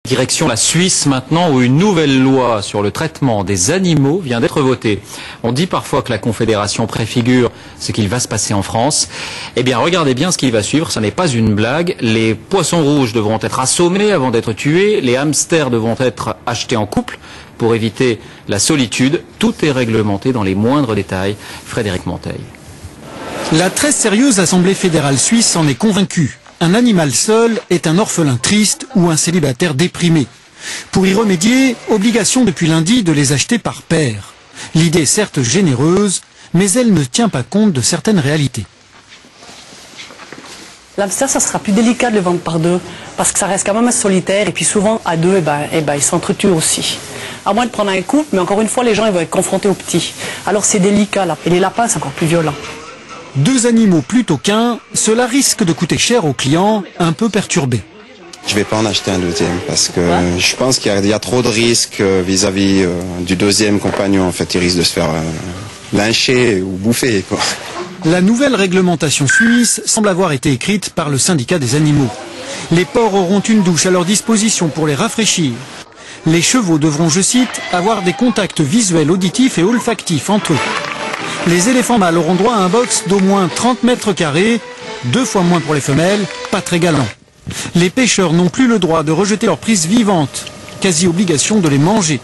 Direction la Suisse maintenant, où une nouvelle loi sur le traitement des animaux vient d'être votée. On dit parfois que la Confédération préfigure ce qu'il va se passer en France. Eh bien, regardez bien ce qui va suivre, ce n'est pas une blague. Les poissons rouges devront être assommés avant d'être tués, les hamsters devront être achetés en couple pour éviter la solitude. Tout est réglementé dans les moindres détails. Frédéric Monteil. La très sérieuse Assemblée fédérale suisse en est convaincue. Un animal seul est un orphelin triste ou un célibataire déprimé. Pour y remédier, obligation depuis lundi de les acheter par paire. L'idée est certes généreuse, mais elle ne tient pas compte de certaines réalités. L'hamster, ça sera plus délicat de le vendre par deux, parce que ça reste quand même solitaire, et puis souvent à deux, ils s'entretuent aussi. À moins de prendre un couple, mais encore une fois, les gens ils vont être confrontés aux petits. Alors c'est délicat là, et les lapins c'est encore plus violent. Deux animaux plutôt qu'un, cela risque de coûter cher aux clients un peu perturbés. Je vais pas en acheter un deuxième parce que je pense qu'il y a trop de risques vis-à-vis du deuxième compagnon. En fait, il risque de se faire lyncher ou bouffer, quoi. La nouvelle réglementation suisse semble avoir été écrite par le syndicat des animaux. Les porcs auront une douche à leur disposition pour les rafraîchir. Les chevaux devront, je cite, avoir des contacts visuels, auditifs et olfactifs entre eux. Les éléphants mâles auront droit à un box d'au moins 30 mètres carrés, 2 fois moins pour les femelles, pas très galant. Les pêcheurs n'ont plus le droit de rejeter leurs prises vivantes, quasi obligation de les manger.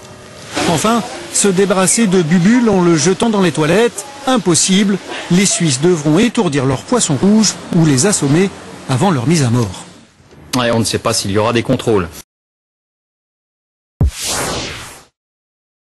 Enfin, se débarrasser de bubules en le jetant dans les toilettes, impossible, les Suisses devront étourdir leurs poissons rouges ou les assommer avant leur mise à mort. Ouais, on ne sait pas s'il y aura des contrôles.